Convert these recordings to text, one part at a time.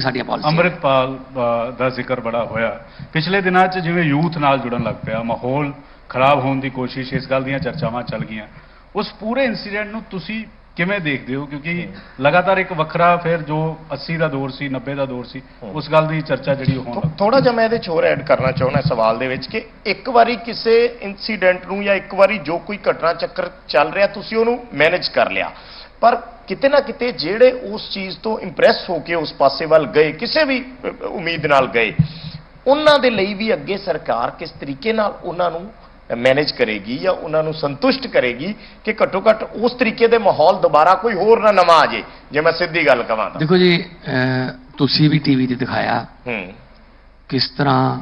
ਸਾਡੀਆਂ ਪਾਲਿਸੀ। ਅੰਮ੍ਰਿਤਪਾਲ ਦਾ ਜ਼ਿਕਰ ਬੜਾ ਹੋਇਆ ਪਿਛਲੇ ਦਿਨਾਂ 'ਚ, ਜਿਵੇਂ ਯੂਥ ਨਾਲ ਜੁੜਨ ਲੱਗ ਪਿਆ, ਮਾਹੌਲ ਖਰਾਬ ਹੋਣ ਦੀ ਕੋਸ਼ਿਸ਼, ਇਸ ਗੱਲ ਦੀਆਂ ਚਰਚਾਵਾਂ ਚੱਲ ਗਈਆਂ। ਉਸ ਪੂਰੇ ਇਨਸੀਡੈਂਟ ਨੂੰ ਤੁਸੀਂ ਕਿਵੇਂ ਦੇਖਦੇ ਹੋ? ਕਿਉਂਕਿ ਲਗਾਤਾਰ ਇੱਕ ਵੱਖਰਾ ਫਿਰ ਜੋ 80 ਦਾ ਦੌਰ ਸੀ, 90 ਦਾ ਦੌਰ ਸੀ, ਉਸ ਗੱਲ ਦੀ ਚਰਚਾ ਜਿਹੜੀ ਹੋਣ ਲੱਗ ਪਈ। ਥੋੜਾ ਜਿਹਾ ਮੈਂ ਇਹਦੇ 'ਚ ਹੋਰ ਐਡ ਕਰਨਾ ਚਾਹੁੰਦਾ ਸਵਾਲ ਦੇ ਵਿੱਚ ਕਿ ਇੱਕ ਵਾਰੀ ਕਿਸੇ ਇਨਸੀਡੈਂਟ ਨੂੰ ਜਾਂ ਇੱਕ ਵਾਰੀ ਜੋ ਕੋਈ ਘਟਨਾ ਚੱਕਰ ਚੱਲ ਰਿਹਾ ਤੁਸੀਂ ਉਹਨੂੰ ਮੈਨੇਜ ਕਰ ਲਿਆ, ਪਰ ਕਿਤੇ ਨਾ ਕਿਤੇ ਜਿਹੜੇ ਉਸ ਚੀਜ਼ ਤੋਂ ਇੰਪ੍ਰੈਸ ਹੋ ਕੇ ਉਸ ਪਾਸੇ ਵੱਲ ਗਏ, ਕਿਸੇ ਵੀ ਉਮੀਦ ਨਾਲ ਗਏ, ਉਹਨਾਂ ਦੇ ਲਈ ਵੀ ਅੱਗੇ ਸਰਕਾਰ ਕਿਸ ਤਰੀਕੇ ਨਾਲ ਉਹਨਾਂ ਨੂੰ ਮੈਨੇਜ ਕਰੇਗੀ ਜਾਂ ਉਹਨਾਂ ਨੂੰ ਸੰਤੁਸ਼ਟ ਕਰੇਗੀ ਕਿ ਘੱਟੋ ਘੱਟ ਉਸ ਤਰੀਕੇ ਦੇ ਮਾਹੌਲ ਦੁਬਾਰਾ ਕੋਈ ਹੋਰ ਨਾ ਨਵਾਂ ਆ ਜੇ? ਜੇ ਮੈਂ ਸਿੱਧੀ ਗੱਲ ਕਹਾਂ ਤਾਂ ਦੇਖੋ ਜੀ, ਤੁਸੀਂ ਵੀ ਟੀਵੀ ਤੇ ਦਿਖਾਇਆ ਕਿਸ ਤਰ੍ਹਾਂ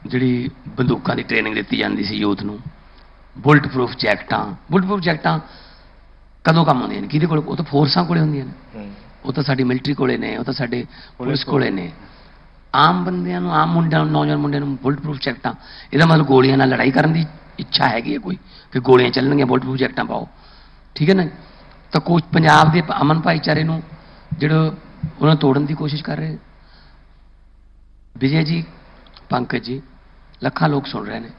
ਜਿਹੜੀ ਬੰਦੂਕਾਂ ਦੀ ਟ੍ਰੇਨਿੰਗ ਦਿੱਤੀ ਜਾਂਦੀ ਸੀ ਯੂਥ ਨੂੰ, ਬੁਲਟ ਪ੍ਰੂਫ ਜੈਕਟਾਂ ਕਦੋਂ ਕੰਮ ਆਉਂਦੀਆਂ ਨੇ? ਕਿਹਦੇ ਕੋਲ? ਉਹ ਤਾਂ ਫੋਰਸਾਂ ਕੋਲੇ ਹੁੰਦੀਆਂ ਨੇ, ਉਹ ਤਾਂ ਸਾਡੀ ਮਿਲਟਰੀ ਕੋਲੇ ਨੇ, ਉਹ ਤਾਂ ਸਾਡੇ ਪੁਲਿਸ ਕੋਲੇ ਨੇ। ਆਮ ਬੰਦਿਆਂ ਨੂੰ, ਆਮ ਮੁੰਡਿਆਂ ਨੂੰ, ਨੌਜਵਾਨ ਮੁੰਡਿਆਂ ਨੂੰ ਬੁਲਟ ਪ੍ਰੂਫ ਜੈਕਟਾਂ, ਇਹਦਾ ਮਤਲਬ ਗੋਲੀਆਂ ਨਾਲ ਲੜਾਈ ਕਰਨ ਦੀ ਇੱਛਾ ਹੈਗੀ ਹੈ ਕੋਈ, ਕਿ ਗੋਲੀਆਂ ਚੱਲਣਗੀਆਂ, ਬੁਲਟ ਪ੍ਰੂਫ ਜੈਕਟਾਂ ਪਾਓ, ਠੀਕ ਹੈ ਨਾ? ਤਾਂ ਕੁਝ ਪੰਜਾਬ ਦੇ ਅਮਨ ਭਾਈਚਾਰੇ ਨੂੰ ਜਿਹੜਾ ਉਹਨਾਂ ਨੂੰ ਤੋੜਨ ਦੀ ਕੋਸ਼ਿਸ਼ ਕਰ ਰਹੇ। ਵਿਜੇ ਜੀ, ਪੰਕਜ ਜੀ, ਲੱਖਾਂ ਲੋਕ ਸੁਣ ਰਹੇ ਨੇ,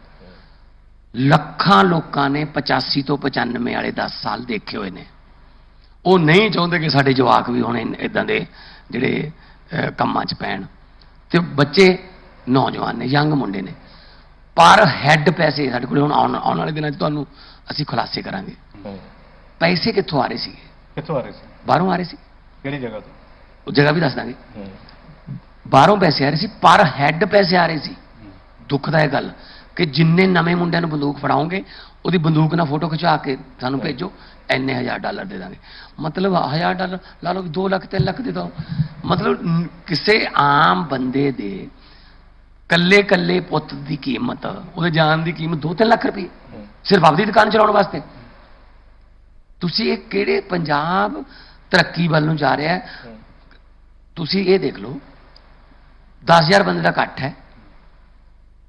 ਲੱਖਾਂ ਲੋਕਾਂ ਨੇ 85 ਤੋਂ 95 ਵਾਲੇ 10 ਸਾਲ ਦੇਖੇ ਹੋਏ ਨੇ। ਉਹ ਨਹੀਂ ਚਾਹੁੰਦੇ ਕਿ ਸਾਡੇ ਜਵਾਕ ਵੀ ਹੁਣ ਇਦਾਂ ਦੇ ਜਿਹੜੇ ਕੰਮਾਂ 'ਚ ਪੈਣ, ਤੇ ਬੱਚੇ ਨੌਜਵਾਨ ਨੇ, ਯੰਗ ਮੁੰਡੇ ਨੇ, ਪਰ ਹੈੱਡ ਪੈਸੇ ਸਾਡੇ ਕੋਲ ਹੁਣ ਆਉਣ ਵਾਲੇ ਦਿਨਾਂ 'ਚ ਤੁਹਾਨੂੰ ਅਸੀਂ ਖੁਲਾਸੇ ਕਰਾਂਗੇ। ਪੈਸੇ ਕਿੱਥੋਂ ਆ ਰਹੇ ਸੀਗੇ? ਕਿੱਥੋਂ ਆ ਰਹੇ ਸੀ? ਬਾਹਰੋਂ ਆ ਰਹੇ ਸੀ। ਕਿਹੜੀ ਜਗ੍ਹਾ ਤੋਂ? ਉਹ ਜਗ੍ਹਾ ਵੀ ਦੱਸ ਦਾਂਗੇ। ਬਾਹਰੋਂ ਪੈਸੇ ਆ ਰਹੇ ਸੀ, ਪਰ ਹੈੱਡ ਪੈਸੇ ਆ ਰਹੇ ਸੀ। ਦੁੱਖ ਦਾ ਇਹ ਗੱਲ ਕਿ ਜਿੰਨੇ ਨਵੇਂ ਮੁੰਡਿਆਂ ਨੂੰ ਬੰਦੂਕ ਫੜਾਓਗੇ, ਉਹਦੀ ਬੰਦੂਕ ਨਾਲ ਫੋਟੋ ਖਿਚਾ ਕੇ ਸਾਨੂੰ ਭੇਜੋ, ਇੰਨੇ $1000 ਦੇ ਦਾਂਗੇ। ਮਤਲਬ $1000 ਲਾ ਲਓ, 2 ਲੱਖ 3 ਲੱਖ ਦੇ ਦਿਓ। ਮਤਲਬ ਕਿਸੇ ਆਮ ਬੰਦੇ ਦੇ ਕੱਲੇ ਪੁੱਤ ਦੀ ਕੀਮਤ, ਉਹਦੇ ਜਾਨ ਦੀ ਕੀਮਤ 2-3 ਲੱਖ ਰੁਪਏ, ਸਿਰਫ ਆਪਦੀ ਦੁਕਾਨ ਚਲਾਉਣ ਵਾਸਤੇ। ਤੁਸੀਂ ਇਹ ਕਿਹੜੇ ਪੰਜਾਬ ਤਰੱਕੀ ਵੱਲ ਨੂੰ ਜਾ ਰਿਹਾ ਹੈ? ਤੁਸੀਂ ਇਹ ਦੇਖ ਲਓ, 10,000 ਬੰਦੇ ਦਾ ਇਕੱਠ ਹੈ,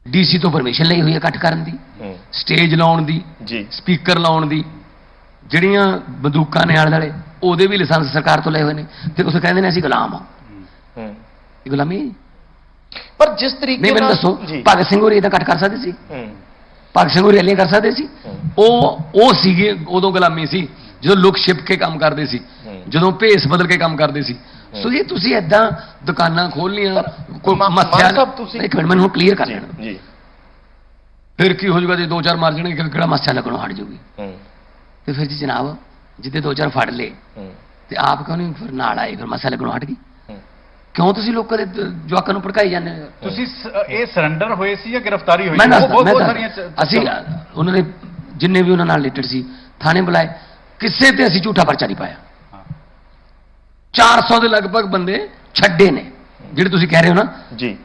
ਡੀਸੀ ਤੋਂ ਪਰਮਿਸ਼ਨ ਲਈ ਹੋਈ ਹੈ ਇਕੱਠ ਕਰਨ ਦੀ, ਸਟੇਜ ਲਾਉਣ ਦੀ, ਸਪੀਕਰ ਲਾਉਣ ਦੀ, ਜਿਹੜੀਆਂ ਬੰਦੂਕਾਂ ਨੇ ਆਲੇ ਦੁਆਲੇ, ਉਹਦੇ ਵੀ ਲਾਇਸੈਂਸ ਸਰਕਾਰ ਤੋਂ ਲਏ ਹੋਏ ਨੇ, ਤੇ ਉਸ ਕਹਿੰਦੇ ਨੇ ਅਸੀਂ ਗੁਲਾਮ ਆ। ਇਹ ਗੁਲਾਮੀ ਹੈ। ਪਰ ਜਿਸ ਤਰੀਕੇ ਨਹੀਂ, ਮੈਨੂੰ ਦੱਸੋ, ਭਗਤ ਸਿੰਘ ਹੋਰੀ ਇਹਦਾ ਇਕੱਠ ਕਰ ਸਕਦੇ ਸੀ? ਭਗਤ ਸਿੰਘ ਹੋਰੀ ਰੈਲੀਆਂ ਕਰ ਸਕਦੇ ਸੀ? ਉਹ ਸੀਗੇ ਉਦੋਂ ਗੁਲਾਮੀ ਸੀ, ਜਦੋਂ ਲੋਕ ਛਿਪ ਕੇ ਕੰਮ ਕਰਦੇ ਸੀ, ਜਦੋਂ ਭੇਸ ਬਦਲ ਕੇ ਕੰਮ ਕਰਦੇ ਸੀ। ਸੋ ਜੇ ਤੁਸੀਂ ਏਦਾਂ ਦੁਕਾਨਾਂ ਖੋਲ੍ਹਣੀਆਂ, ਕੋਈ ਮੱਥਿਆ, ਇੱਕ ਮਿੰਟ ਮੈਨੂੰ ਕਲੀਅਰ ਕਰ ਲੈਣਾ, ਫਿਰ ਕੀ ਹੋ ਜਾਊਗਾ? ਜੇ 2-4 ਮਾਰ ਜਾਣਗੇ, ਕਿਹੜਾ ਮੱਥਿਆ ਲੱਗਣੋਂ ਹਟ ਜਾਊਗੀ। ਤੇ ਫਿਰ ਜੀ ਜਨਾਬ, ਜਿੱਦੇ 2-4 ਫੜ ਲਏ ਤੇ ਆਪ ਕਿਉਂ ਨਹੀਂ ਫਿਰ ਨਾਲ ਆਏ, ਫਿਰ ਮੱਥਿਆ ਲੱਗਣੋਂ ਹਟ ਗਈ? ਕਿਉਂ ਤੁਸੀਂ ਲੋਕਾਂ ਦੇ ਜਵਾਕਾਂ ਨੂੰ ਭੜਕਾਈ ਜਾਂਦੇ ਹੋ? ਤੁਸੀਂ ਇਹ ਸਰੈਂਡਰ ਹੋਏ ਸੀ ਜਾਂ ਗ੍ਰਿਫਤਾਰੀ ਹੋਈ? ਅਸੀਂ ਉਹਨਾਂ ਦੇ ਜਿੰਨੇ ਵੀ ਉਹਨਾਂ ਨਾਲ ਰਿਲੇਟਡ ਸੀ ਥਾਣੇ ਬੁਲਾਏ, ਕਿਸੇ ਤੇ ਅਸੀਂ ਝੂਠਾ ਪਰਚਾ ਨਹੀਂ ਪਾਇਆ। 400 ਦੇ ਲਗਭਗ ਬੰਦੇ ਛੱਡੇ ਨੇ, ਜਿਹੜੇ ਤੁਸੀਂ ਕਹਿ ਰਹੇ ਹੋ ਨਾ ਜੀ,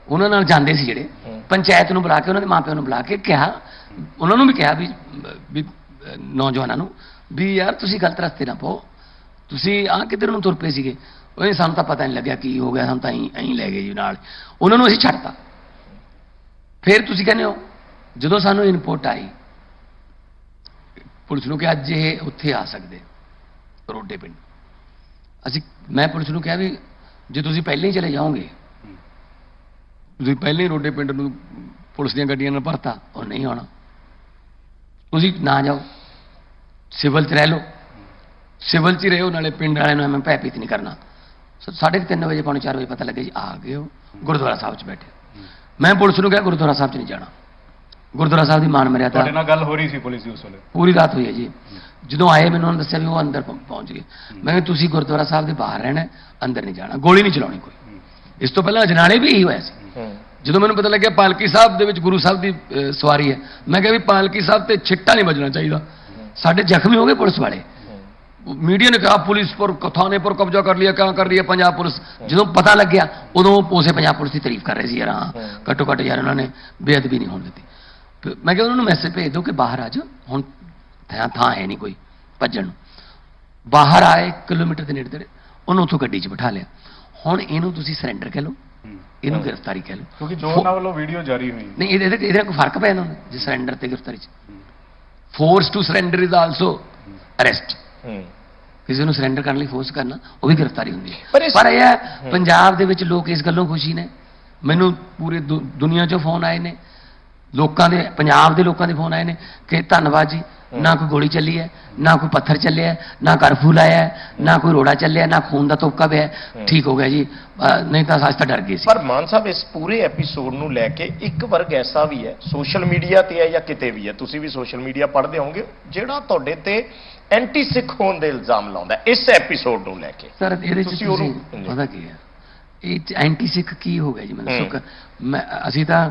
ਉਹਨਾਂ ਨਾਲ ਜਾਂਦੇ ਸੀ, ਜਿਹੜੇ ਪੰਚਾਇਤ ਨੂੰ ਬੁਲਾ ਕੇ, ਉਹਨਾਂ ਦੇ ਮਾਪਿਆਂ ਨੂੰ ਬੁਲਾ ਕੇ ਕਿਹਾ, ਉਹਨਾਂ ਨੂੰ ਵੀ ਕਿਹਾ ਵੀ ਨੌਜਵਾਨਾਂ ਨੂੰ ਵੀ ਯਾਰ ਤੁਸੀਂ ਗਲਤ ਰਸਤੇ ਨਾ ਪਾਓ, ਤੁਸੀਂ ਆਹ ਕਿੱਧਰ ਨੂੰ ਤੁਰ ਪਏ ਸੀਗੇ? ਉਹ ਸਾਨੂੰ ਤਾਂ ਪਤਾ ਨਹੀਂ ਲੱਗਿਆ ਕੀ ਹੋ ਗਿਆ, ਸਾਨੂੰ ਤਾਂ ਐਂ ਲੈ ਗਏ ਜੀ ਨਾਲ, ਉਹਨਾਂ ਨੂੰ ਅਸੀਂ ਛੱਡਤਾ। ਫਿਰ ਤੁਸੀਂ ਕਹਿੰਦੇ ਹੋ, ਜਦੋਂ ਸਾਨੂੰ ਇਨਪੁਟ ਆਈ ਪੁਲਿਸ ਨੂੰ ਕਿ ਅੱਜ ਇਹ ਉੱਥੇ ਆ ਸਕਦੇ ਰੋਡੇ ਪਿੰਡ, ਮੈਂ ਪੁਲਿਸ ਨੂੰ ਕਿਹਾ ਵੀ ਜੇ ਤੁਸੀਂ ਪਹਿਲਾਂ ਹੀ ਚਲੇ ਜਾਓਗੇ, ਤੁਸੀਂ ਪਹਿਲਾਂ ਹੀ ਰੋਡੇ ਪਿੰਡ ਨੂੰ ਪੁਲਿਸ ਦੀਆਂ ਗੱਡੀਆਂ ਨਾਲ ਭਰਤਾ, ਉਹ ਨਹੀਂ ਆਉਣਾ, ਤੁਸੀਂ ਨਾ ਜਾਓ, ਸਿਵਲ 'ਚ ਰਹਿ ਲਓ, ਸਿਵਲ 'ਚ ਹੀ ਰਹੋ, ਨਾਲੇ ਪਿੰਡ ਵਾਲਿਆਂ ਨੂੰ ਐਵੇਂ ਭੈ ਭੀਤ ਨਹੀਂ ਕਰਨਾ। 3:30 ਵਜੇ, 3:45 ਵਜੇ ਪਤਾ ਲੱਗਿਆ ਜੀ ਆ ਗਏ ਹੋ ਗੁਰਦੁਆਰਾ ਸਾਹਿਬ 'ਚ ਬੈਠੇ। ਮੈਂ ਪੁਲਿਸ ਨੂੰ ਕਿਹਾ ਗੁਰਦੁਆਰਾ ਸਾਹਿਬ 'ਚ ਨਹੀਂ ਜਾਣਾ, ਗੁਰਦੁਆਰਾ ਸਾਹਿਬ ਦੀ ਮਾਨ ਮਰਿਆਦਾ। ਤੁਹਾਡੇ ਨਾਲ ਗੱਲ ਹੋ ਰਹੀ ਸੀ ਪੁਲਿਸ ਦੀ ਉਸ ਵੇਲੇ? ਪੂਰੀ ਰਾਤ ਹੋਈ ਹੈ ਜੀ। ਜਦੋਂ ਆਏ ਮੈਨੂੰ ਉਹਨਾਂ ਦੱਸਿਆ ਵੀ ਉਹ ਅੰਦਰ ਪਹੁੰਚ ਗਏ। ਮੈਂ ਕਿਹਾ ਤੁਸੀਂ ਗੁਰਦੁਆਰਾ ਸਾਹਿਬ ਦੇ ਬਾਹਰ ਰਹਿਣਾ, ਅੰਦਰ ਨਹੀਂ ਜਾਣਾ, ਗੋਲੀ ਨਹੀਂ ਚਲਾਉਣੀ ਕੋਈ। ਇਸ ਤੋਂ ਪਹਿਲਾਂ ਅਜਨਾਲੇ ਵੀ ਇਹੀ ਹੋਇਆ ਸੀ। ਜਦੋਂ ਮੈਨੂੰ ਪਤਾ ਲੱਗਿਆ ਪਾਲਕੀ ਸਾਹਿਬ ਦੇ ਵਿੱਚ ਗੁਰੂ ਸਾਹਿਬ ਦੀ ਸਵਾਰੀ ਹੈ, ਮੈਂ ਕਿਹਾ ਵੀ ਪਾਲਕੀ ਸਾਹਿਬ ਤੇ ਛਿੱਟਾ ਨਹੀਂ ਵੱਜਣਾ ਚਾਹੀਦਾ। ਸਾਡੇ ਜ਼ਖਮੀ ਹੋ ਗਏ ਪੁਲਿਸ ਵਾਲੇ। मीडिया ने कहा पुलिस पर थाने पर कब्जा कर लिया, क्या कर रही है पंजाब पुलिस? जो पता लग गया उदों उसे पंजाब पुलिस की तारीफ कर रहे थे, यार हाँ घट्टो घट्ट यार उन्होंने बेअदबी नहीं होने दी। मैं क्या उन्होंने मैसेज भेज दो कि बाहर आ जाओ, हुण थां है नहीं कोई भज्जण। बाहर आए किलोमीटर के नेड़े तेड़े, उन्होंने उत्थों गड्डी 'च बिठा लिया। हुण इहनूं तुसीं सरैंडर कह लो, इहनूं गिरफ्तारी कह लो, क्योंकि जो उन्हां वल्लों वीडियो जारी हुई नहीं, इहदे कोई फर्क पै जांदा जे सरैंडर ते गिरफ्तारी 'च। Force to surrender is also arrest. ਕਿਸੇ ਨੂੰ ਸਰੈਂਡਰ ਕਰਨ ਲਈ ਫੋਰਸ ਕਰਨਾ ਉਹ ਵੀ ਗ੍ਰਿਫਤਾਰੀ ਹੁੰਦੀ ਪਰ ਹੈ। ਇਸ- ਪਰ ਇਹ ਹੈ ਪੰਜਾਬ ਦੇ ਵਿੱਚ ਲੋਕ ਇਸ ਗੱਲੋਂ ਖੁਸ਼ੀ ਨੇ, ਮੈਨੂੰ ਪੂਰੀ ਦੁਨੀਆ 'ਚੋਂ ਫੋਨ ਆਏ ਨੇ, ਲੋਕਾਂ ਦੇ, ਪੰਜਾਬ ਦੇ ਲੋਕਾਂ ਦੇ ਫੋਨ ਆਏ ਨੇ ਕਿ ਧੰਨਵਾਦ ਜੀ, ਨਾ ਕੋਈ ਗੋਲੀ ਚੱਲੀ ਹੈ, ਨਾ ਕੋਈ ਪੱਥਰ ਚੱਲਿਆ, ਨਾ ਕਰਫਿਊ ਲਾਇਆ ਹੈ, ਨਾ ਕੋਈ ਰੋੜਾ ਚੱਲਿਆ, ਨਾ ਖੂਨ ਦਾ ਤੋਕਾ ਪਿਆ, ਠੀਕ ਹੋ ਗਿਆ ਜੀ, ਨਹੀਂ ਤਾਂ ਅੱਜ ਤਾਂ ਡਰ ਗਏ ਸੀ। ਪਰ ਮਾਨ ਸਾਹਿਬ ਇਸ ਪੂਰੇ ਐਪੀਸੋਡ ਨੂੰ ਲੈ ਕੇ ਇੱਕ ਵਰਗ ਐਸਾ ਵੀ ਹੈ, ਸੋਸ਼ਲ ਮੀਡੀਆ ਤੇ ਹੈ ਜਾਂ ਕਿਤੇ ਵੀ ਹੈ, ਤੁਸੀਂ ਵੀ ਸੋਸ਼ਲ ਮੀਡੀਆ ਪੜ੍ਹਦੇ ਹੋਵੋਗੇ, ਜਿਹੜਾ ਤੁਹਾਡੇ ਤੇ ਐਂਟੀ ਸਿੱਖ ਹੋਣ ਦੇ ਇਲਜ਼ਾਮ ਲਾਉਂਦਾ ਹੈ ਇਸ ਐਪੀਸੋਡ ਨੂੰ ਲੈ ਕੇ। ਸਰ ਇਹਦੇ 'ਚ ਤੁਸੀਂ ਤੁਸੀਂ ਉਹਨੂੰ- ਪਤਾ ਕੀ ਹੈ, ਇਹ 'ਚ ਐਂਟੀ ਸਿੱਖ ਕੀ ਹੋ ਗਿਆ ਜੀ? ਮਤਲਬ ਅਸੀਂ ਤਾਂ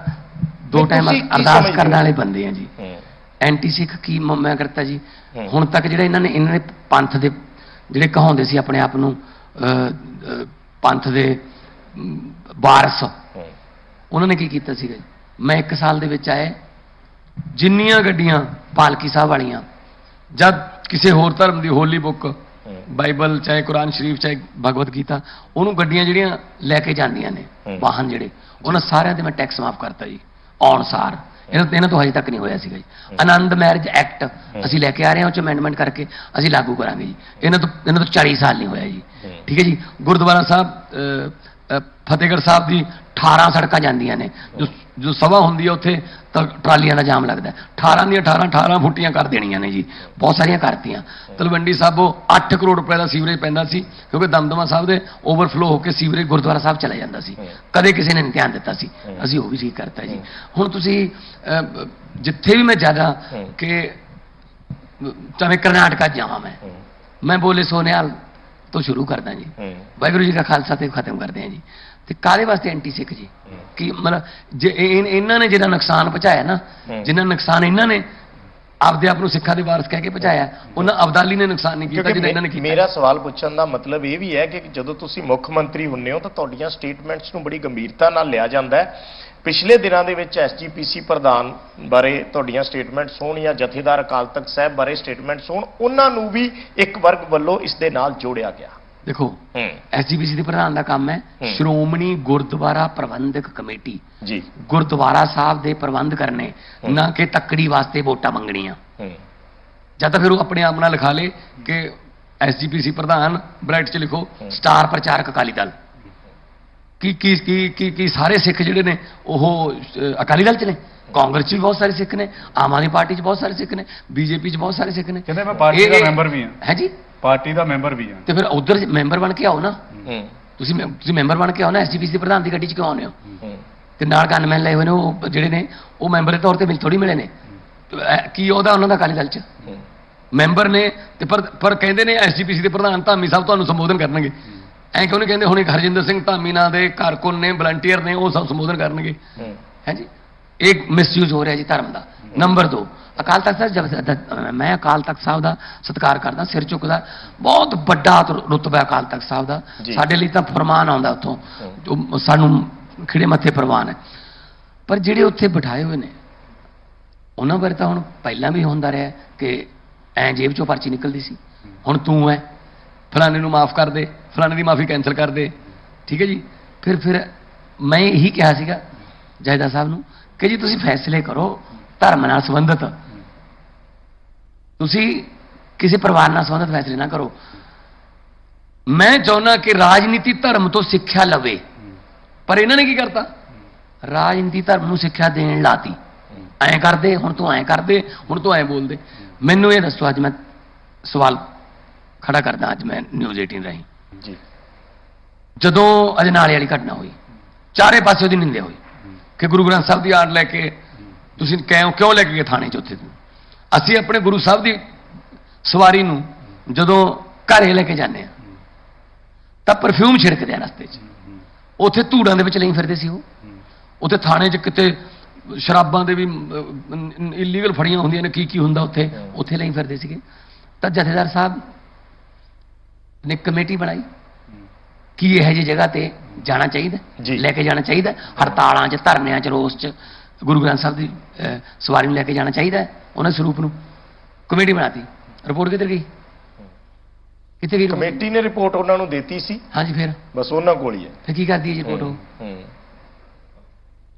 ਦੋ ਨਹੀਂ, ਟਾਈਮ ਤੁਸੀਂ ਕੀ ਅਰਦਾਸ ਸਮਝਦੇ ਕਰਨ ਹੋ? ਵਾਲੇ ਬੰਦੇ ਆ ਜੀ। ਹੂੰ ਐਂਟੀ ਸਿੱਖ ਕੀ ਮੈਂ ਕਰਤਾ ਜੀ? ਹੂੰ। ਹੁਣ ਤੱਕ ਜਿਹੜਾ ਇਹਨਾਂ ਨੇ ਪੰਥ ਦੇ ਜਿਹੜੇ ਕਹਾਉਂਦੇ ਸੀ ਆਪਣੇ ਆਪ ਨੂੰ ਪੰਥ ਦੇ ਵਾਰਸ, ਹੂੰ ਉਹਨਾਂ ਨੇ ਕੀ ਕੀਤਾ ਸੀਗਾ ਜੀ? ਮੈਂ 1 ਸਾਲ ਦੇ ਵਿੱਚ ਆਏ ਜਿੰਨੀਆਂ ਗੱਡੀਆਂ ਪਾਲਕੀ ਸਾਹਿਬ ਵਾਲੀਆਂ, ਜਦ ਕਿਸੇ ਹੋਰ ਧਰਮ ਦੀ ਹੋਲੀ ਬੁੱਕ, ਬਾਈਬਲ, ਚਾਹੇ ਕੁਰਾਨ ਸ਼ਰੀਫ, ਚਾਹੇ ਭਗਵਦ ਗੀਤਾ, ਉਹਨੂੰ ਗੱਡੀਆਂ ਜਿਹੜੀਆਂ ਲੈ ਕੇ ਜਾਂਦੀਆਂ ਨੇ, ਵਾਹਨ ਜਿਹੜੇ, ਉਹਨਾਂ ਸਾਰਿਆਂ ਦੇ ਮੈਂ ਟੈਕਸ ਮਾਫ ਕਰਤਾ ਜੀ ਆਉਣ ਸਾਰ। ਇਹਨਾਂ ਤੋਂ ਹਜੇ ਤੱਕ ਨਹੀਂ ਹੋਇਆ ਸੀਗਾ ਜੀ। ਆਨੰਦ ਮੈਰਿਜ ਐਕਟ ਅਸੀਂ ਲੈ ਕੇ ਆ ਰਹੇ ਹਾਂ, ਉਹ 'ਚ ਅਮੈਂਡਮੈਂਟ ਕਰਕੇ ਅਸੀਂ ਲਾਗੂ ਕਰਾਂਗੇ ਜੀ। ਇਹਨਾਂ ਤੋਂ 40 ਸਾਲ ਨਹੀਂ ਹੋਇਆ ਜੀ, ਠੀਕ ਹੈ ਜੀ। ਗੁਰਦੁਆਰਾ ਸਾਹਿਬ ਫਤਿਹਗੜ੍ਹ ਸਾਹਿਬ ਦੀ 18 ਸੜਕਾਂ ਜਾਂਦੀਆਂ ਨੇ, ਜੋ ਸਭਾ ਹੁੰਦੀ ਹੈ ਉੱਥੇ ਤਾਂ ਟਰਾਲੀਆਂ ਦਾ ਜਾਮ ਲੱਗਦਾ, 18 ਦੀਆਂ 18 ਫੁੱਟੀਆਂ ਕਰ ਦੇਣੀਆਂ ਨੇ ਜੀ, ਬਹੁਤ ਸਾਰੀਆਂ ਕਰਤੀਆਂ। ਤਲਵੰਡੀ ਸਾਬੋ 8 ਕਰੋੜ ਰੁਪਏ ਦਾ ਸੀਵਰੇਜ ਪੈਂਦਾ ਸੀ, ਕਿਉਂਕਿ ਦਮਦਮਾ ਸਾਹਿਬ ਦੇ ਓਵਰਫਲੋ ਹੋ ਕੇ ਸੀਵਰੇਜ ਗੁਰਦੁਆਰਾ ਸਾਹਿਬ ਚਲਾ ਜਾਂਦਾ ਸੀ, ਕਦੇ ਕਿਸੇ ਨੇ ਨਹੀਂ ਧਿਆਨ ਦਿੱਤਾ ਸੀ, ਅਸੀਂ ਉਹ ਵੀ ਠੀਕ ਕਰਤਾ ਜੀ। ਹੁਣ ਤੁਸੀਂ ਜਿੱਥੇ ਵੀ ਮੈਂ ਜ਼ਿਆਦਾ ਕਿ ਚਾਹੇ ਕਰਨਾਟਕਾ ਜਾਵਾਂ, ਮੈਂ ਬੋਲੇ ਸੋਨਿਆਲ ਤੋਂ ਸ਼ੁਰੂ ਕਰਦਾ ਜੀ, ਵਾਹਿਗੁਰੂ ਜੀ ਦਾ ਖਾਲਸਾ ਤੇ ਖਤਮ ਕਰਦੇ ਹਾਂ ਜੀ। ਤੇ ਕਾਹਦੇ ਵਾਸਤੇ ਐਂਟੀ ਸਿੱਖ ਜੀ? ਕਿ ਮਤਲਬ ਜੇ ਇਹਨਾਂ ਨੇ ਜਿਹੜਾ ਨੁਕਸਾਨ ਪਹੁੰਚਾਇਆ ਨਾ, ਜਿੰਨਾ ਨੁਕਸਾਨ ਇਹਨਾਂ ਨੇ ਆਪਦੇ ਆਪ ਨੂੰ ਸਿੱਖਾਂ ਦੇ ਵਾਰਸ ਕਹਿ ਕੇ ਪਹੁੰਚਾਇਆ, ਉਹਨਾਂ ਅਬਦਾਲੀ ਨੇ ਨੁਕਸਾਨ ਨਹੀਂ ਕੀਤਾ ਜਿੰਨਾ ਇਹਨਾਂ ਨੇ ਕੀਤਾ। ਮੇਰਾ ਸਵਾਲ ਪੁੱਛਣ ਦਾ ਮਤਲਬ ਇਹ ਵੀ ਹੈ ਕਿ ਜਦੋਂ ਤੁਸੀਂ ਮੁੱਖ ਮੰਤਰੀ ਹੁੰਦੇ ਹੋ ਤਾਂ ਤੁਹਾਡੀਆਂ ਸਟੇਟਮੈਂਟਸ ਨੂੰ ਬੜੀ ਗੰਭੀਰਤਾ ਨਾਲ ਲਿਆ ਜਾਂਦਾ ਹੈ। ਪਿਛਲੇ ਦਿਨਾਂ ਦੇ ਵਿੱਚ ਐਸਜੀਪੀਸੀ ਪ੍ਰਧਾਨ ਬਾਰੇ ਤੁਹਾਡੀਆਂ ਸਟੇਟਮੈਂਟਸ ਹੋਣ ਜਾਂ ਜਥੇਦਾਰ ਅਕਾਲ ਤਖਤ ਸਾਹਿਬ ਬਾਰੇ ਸਟੇਟਮੈਂਟਸ ਹੋਣ, ਉਹਨਾਂ ਨੂੰ ਵੀ ਇੱਕ ਵਰਗ ਵੱਲੋਂ ਇਸ ਦੇ ਨਾਲ ਜੋੜਿਆ ਗਿਆ। ਦੇਖੋ, ਐਸਜੀਪੀਸੀ ਦੇ ਪ੍ਰਧਾਨ ਦਾ ਕੰਮ ਹੈ ਸ਼੍ਰੋਮਣੀ ਗੁਰਦੁਆਰਾ ਪ੍ਰਬੰਧਕ ਕਮੇਟੀ ਜੀ, ਗੁਰਦੁਆਰਾ ਸਾਹਿਬ ਦੇ ਪ੍ਰਬੰਧ ਕਰਨੇ, ਨਾ ਕਿ ਤੱਕੜੀ ਵਾਸਤੇ ਵੋਟਾਂ ਮੰਗਣੀਆਂ। ਜਾਂ ਤਾਂ ਫਿਰ ਉਹ ਆਪਣੇ ਆਪ ਨਾਲ ਲਿਖਾ ਲੇ ਕਿ ਐਸਜੀਪੀਸੀ ਪ੍ਰਧਾਨ, ਬ੍ਰੈਕਟ 'ਚ ਲਿਖੋ ਸਟਾਰ ਪ੍ਰਚਾਰਕ ਅਕਾਲੀ ਦਲ। ਕੀ ਸਾਰੇ ਸਿੱਖ ਜਿਹੜੇ ਨੇ ਉਹ ਅਕਾਲੀ ਦਲ 'ਚ ਨੇ? ਕਾਂਗਰਸ 'ਚ ਵੀ ਬਹੁਤ ਸਾਰੇ ਸਿੱਖ ਨੇ, ਆਮ ਆਦਮੀ ਪਾਰਟੀ 'ਚ ਬਹੁਤ ਸਾਰੇ ਸਿੱਖ ਨੇ, ਬੀਜੇਪੀ 'ਚ ਬਹੁਤ ਸਾਰੇ ਸਿੱਖ ਨੇ। ਕਹਿੰਦੇ ਮੈਂ ਪਾਰਟੀ ਦਾ ਮੈਂਬਰ ਵੀ ਹਾਂ। ਹੈ ਜੀ, ਪਾਰਟੀ ਦਾ ਮੈਂਬਰ ਵੀ ਹਾਂ। ਤੇ ਫਿਰ ਉਧਰ ਮੈਂਬਰ ਬਣ ਕੇ ਆਓ ਨਾ, ਤੁਸੀਂ ਮੈਂਬਰ ਬਣ ਕੇ ਆਓ ਨਾ, ਐਸਜੀਪੀਸੀ ਦੇ ਪ੍ਰਧਾਨ ਦੀ ਗੱਡੀ 'ਚ ਕਿਉਂ ਆਉਂਦੇ ਹੋ? ਤੇ ਨਾਲ ਗਨਮੈਨ ਲਏ ਹੋਏ ਨੇ, ਉਹ ਜਿਹੜੇ ਨੇ ਉਹ ਮੈਂਬਰ ਦੇ ਤੌਰ ਤੇ ਥੋੜੀ ਮਿਲੇ ਨੇ। ਕੀ ਉਹਦਾ ਉਹਨਾਂ ਦਾ ਅਕਾਲੀ ਦਲ 'ਚ ਮੈਂਬਰ ਨੇ, ਤੇ ਪਰ ਕਹਿੰਦੇ ਨੇ ਐਸਜੀਪੀਸੀ ਦੇ ਪ੍ਰਧਾਨ ਧਾਮੀ ਸਾਹਿਬ ਤੁਹਾਨੂੰ ਸੰਬੋਧਨ ਕਰਨਗੇ। ਐਂ ਕਿਉਂ ਨਹੀਂ ਕਹਿੰਦੇ? ਹੁਣ ਇੱਕ ਹਰਜਿੰਦਰ ਸਿੰਘ ਧਾਮੀ ਨਾਂ ਦੇ ਕਾਰਕੁਨ ਨੇ, ਵਲੰਟੀਅਰ ਨੇ, ਉਹ ਸਭ ਸੰਬੋਧਨ ਕਰਨਗੇ। ਹੈ ਜੀ, ਇਹ ਮਿਸਯੂਜ਼ ਹੋ ਰਿਹਾ ਜੀ ਧਰਮ ਦਾ। ਨੰਬਰ 2, ਅਕਾਲ ਤਖਤ ਸਾਹਿਬ, ਮੈਂ ਅਕਾਲ ਤਖਤ ਸਾਹਿਬ ਦਾ ਸਤਿਕਾਰ ਕਰਦਾ, ਸਿਰ ਝੁਕਦਾ, ਬਹੁਤ ਵੱਡਾ ਰੁਤਬਾ ਅਕਾਲ ਤਖਤ ਸਾਹਿਬ ਦਾ। ਸਾਡੇ ਲਈ ਤਾਂ ਫਰਮਾਨ ਆਉਂਦਾ ਉੱਥੋਂ, ਜੋ ਸਾਨੂੰ ਖਿੜੇ ਮੱਥੇ ਪ੍ਰਵਾਨ ਹੈ। ਪਰ ਜਿਹੜੇ ਉੱਥੇ ਬਿਠਾਏ ਹੋਏ ਨੇ, ਉਹਨਾਂ ਬਾਰੇ ਤਾਂ ਹੁਣ ਪਹਿਲਾਂ ਵੀ ਹੁੰਦਾ ਰਿਹਾ ਕਿ ਐਂ ਜੇਬ ਚੋਂ ਪਰਚੀ ਨਿਕਲਦੀ ਸੀ, ਹੁਣ ਤੂੰ ਹੈ, ਫਲਾਣੇ ਨੂੰ ਮਾਫ ਕਰ ਦੇ, ਫਲਾਣੇ ਦੀ ਮਾਫੀ ਕੈਂਸਲ ਕਰ ਦੇ, ਠੀਕ ਹੈ ਜੀ। ਫਿਰ ਮੈਂ ਇਹੀ ਕਿਹਾ ਸੀਗਾ ਜੈਦਾ ਸਾਹਿਬ ਨੂੰ ਕਿ ਜੀ ਤੁਸੀਂ ਫੈਸਲੇ ਕਰੋ ਧਰਮ ਨਾਲ ਸੰਬੰਧਿਤ, ਤੁਸੀਂ ਕਿਸੇ ਪਰਿਵਾਰ ਨਾਲ ਸੰਬੰਧਿਤ ਫੈਸਲੇ ਨਾ ਕਰੋ। ਮੈਂ ਚਾਹੁੰਦਾ ਕਿ ਰਾਜਨੀਤੀ ਧਰਮ ਤੋਂ ਸਿੱਖਿਆ ਲਵੇ, ਪਰ ਇਹਨਾਂ ਨੇ ਕੀ ਕਰਤਾ? ਰਾਜਨੀਤੀ ਧਰਮ ਨੂੰ ਸਿੱਖਿਆ ਦੇਣ ਲਾਤੀ। ਐਂ ਕਰਦੇ, ਹੁਣ ਤੂੰ ਐਂ ਕਰਦੇ, ਹੁਣ ਤੂੰ ਐਂ ਬੋਲਦੇ। ਮੈਨੂੰ ਇਹ ਦੱਸੋ, ਅੱਜ ਮੈਂ ਸਵਾਲ ਖੜਾ ਕਰਦਾ, ਅੱਜ ਮੈਂ ਨਿਊਜ਼ 18 ਰਾਹੀਂ ਜੀ, ਜਦੋਂ ਅਜਨਾਲੇ ਵਾਲੀ ਘਟਨਾ ਹੋਈ, ਚਾਰੇ ਪਾਸੇ ਉਹਦੀ ਨਿੰਦਿਆ ਹੋਈ ਕਿ ਗੁਰੂ ਗ੍ਰੰਥ ਸਾਹਿਬ ਦੀ ਆੜ ਲੈ ਕੇ ਤੁਸੀਂ ਕਿਉਂ ਲੈ ਕੇ ਗਏ ਥਾਣੇ 'ਚ? ਉੱਥੇ ਅਸੀਂ ਆਪਣੇ ਗੁਰੂ ਸਾਹਿਬ ਦੀ ਸਵਾਰੀ ਨੂੰ ਜਦੋਂ ਘਰੇ ਲੈ ਕੇ ਜਾਂਦੇ ਹਾਂ ਤਾਂ ਪਰਫਿਊਮ ਛਿੜਕਦੇ ਆ ਰਸਤੇ 'ਚ, ਉੱਥੇ ਧੂੜਾਂ ਦੇ ਵਿੱਚ ਲਈ ਫਿਰਦੇ ਸੀ ਉਹ। ਉੱਥੇ ਥਾਣੇ 'ਚ ਕਿਤੇ ਸ਼ਰਾਬਾਂ ਦੇ ਵੀ ਇਲੀਗਲ ਫੜੀਆਂ ਹੁੰਦੀਆਂ ਨੇ, ਕੀ ਹੁੰਦਾ ਉੱਥੇ ਲਈ ਫਿਰਦੇ ਸੀਗੇ। ਤਾਂ ਜਥੇਦਾਰ ਸਾਹਿਬ ਨੇ ਕਮੇਟੀ ਬਣਾਈ ਕਿ ਇਹੋ ਜਿਹੀ ਜਗ੍ਹਾ ਤੇ ਜਾਣਾ ਚਾਹੀਦਾ, ਲੈ ਕੇ ਜਾਣਾ ਚਾਹੀਦਾ, ਹੜਤਾਲਾਂ 'ਚ, ਧਰਨਿਆਂ 'ਚ, ਰੋਸ 'ਚ ਗੁਰੂ ਗ੍ਰੰਥ ਸਾਹਿਬ ਦੀ ਸਵਾਰੀ ਨੂੰ ਲੈ ਕੇ ਜਾਣਾ ਚਾਹੀਦਾ, ਉਹਨਾਂ ਸਰੂਪ ਨੂੰ। ਕਮੇਟੀ ਬਣਾਤੀ, ਰਿਪੋਰਟ ਕਿੱਧਰ ਗਈ? ਕਿੱਥੇ ਗਈ ਕਮੇਟੀ ਨੇ? ਰਿਪੋਰਟ ਉਹਨਾਂ ਨੂੰ ਦਿੱਤੀ ਸੀ। ਹਾਂਜੀ, ਫਿਰ ਬਸ ਉਹਨਾਂ ਕੋਲ ਹੀ ਹੈ। ਫਿਰ ਕੀ ਕਰਦੀ ਹੈ ਜੀ ਰਿਪੋਰਟ?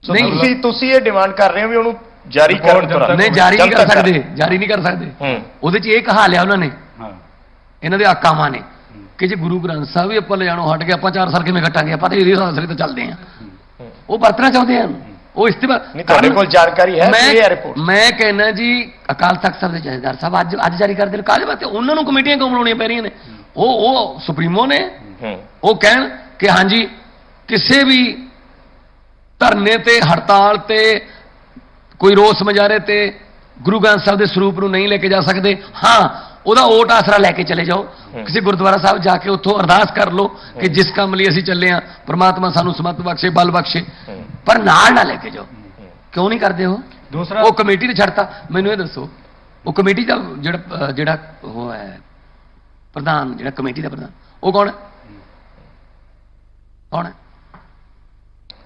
ਨਹੀਂ, ਤੁਸੀਂ ਇਹ ਡਿਮਾਂਡ ਕਰ ਰਹੇ ਹੋ ਵੀ ਉਹਨੂੰ ਜਾਰੀ ਕਰਨ ਤੁਰੰਤ? ਨਹੀਂ, ਜਾਰੀ ਨਹੀਂ ਕਰ ਸਕਦੇ, ਜਾਰੀ ਨਹੀਂ ਕਰ ਸਕਦੇ। ਉਹਦੇ 'ਚ ਇਹ ਕਹਾ ਲਿਆ ਉਹਨਾਂ ਨੇ ਇਹਨਾਂ ਦੇ ਆਕਾਵਾਂ ਨੇ ਕਿ ਜੇ ਗੁਰੂ ਗ੍ਰੰਥ ਸਾਹਿਬ ਵੀ ਆਪਾਂ ਲਿਜਾਣੋਂ ਹਟ ਕੇ ਆਪਾਂ 4 ਸਾਲ ਕਿਵੇਂ ਕੱਟਾਂਗੇ, ਆਪਾਂ ਤਾਂ ਇਹਦੇ ਆਸਰੇ ਤੇ ਚੱਲਦੇ ਹਾਂ। ਉਹ ਵਰਤਣਾ ਚਾਹੁੰਦੇ ਹਨ, ਉਹ ਇਸਤੇਮਾਲ। ਨਹੀਂ, ਤੁਹਾਡੇ ਕੋਲ ਜਾਣਕਾਰੀ ਹੈ ਕਿ ਇਹ ਰਿਪੋਰਟ? ਮੈਂ ਕਹਿੰਦਾ ਜੀ ਅਕਾਲ ਤਖਤ ਸਾਹਿਬ ਦੇ ਜਥੇਦਾਰ ਸਾਹਿਬ ਅੱਜ ਜਾਰੀ ਕਰਦੇ ਨੇ, ਕਾਹਦੇ ਵਾਸਤੇ ਉਹਨਾਂ ਨੂੰ ਕਮੇਟੀਆਂ ਕਿਉਂ ਬਣਾਉਣੀਆਂ ਪੈ ਰਹੀਆਂ ਨੇ? ਉਹ ਸੁਪਰੀਮੋ ਨੇ, ਉਹ ਕਹਿਣ ਕਿ ਹਾਂਜੀ ਕਿਸੇ ਵੀ ਧਰਨੇ ਤੇ, ਹੜਤਾਲ ਤੇ, ਕੋਈ ਰੋਸ ਮੁਜ਼ਾਹਰੇ ਤੇ ਗੁਰੂ ਗ੍ਰੰਥ ਸਾਹਿਬ ਦੇ ਸਰੂਪ ਨੂੰ ਨਹੀਂ ਲੈ ਕੇ ਜਾ ਸਕਦੇ। ਹਾਂ, ਉਹਦਾ ਓਟ ਆਸਰਾ ਲੈ ਕੇ ਚਲੇ ਜਾਓ, ਕਿਸੇ ਗੁਰਦੁਆਰਾ ਸਾਹਿਬ ਜਾ ਕੇ ਉੱਥੋਂ ਅਰਦਾਸ ਕਰ ਲਓ ਕਿ ਜਿਸ ਕੰਮ ਲਈ ਅਸੀਂ ਚੱਲੇ ਆ ਪ੍ਰਮਾਤਮਾ ਸਾਨੂੰ ਸਮਤ ਬਖਸ਼ੇ, ਬਲ ਬਖਸ਼ੇ, ਪਰ ਨਾਲ ਨਾ ਲੈ ਕੇ ਜਾਓ। ਕਿਉਂ ਨਹੀਂ ਕਰਦੇ ਉਹ? ਦੂਸਰਾ, ਉਹ ਕਮੇਟੀ ਨੇ ਛੱਡਤਾ। ਮੈਨੂੰ ਇਹ ਦੱਸੋ, ਉਹ ਕਮੇਟੀ ਦਾ ਜਿਹੜਾ ਉਹ ਹੈ ਪ੍ਰਧਾਨ, ਜਿਹੜਾ ਕਮੇਟੀ ਦਾ ਪ੍ਰਧਾਨ, ਉਹ ਕੌਣ ਹੈ? ਕੌਣ ਹੈ?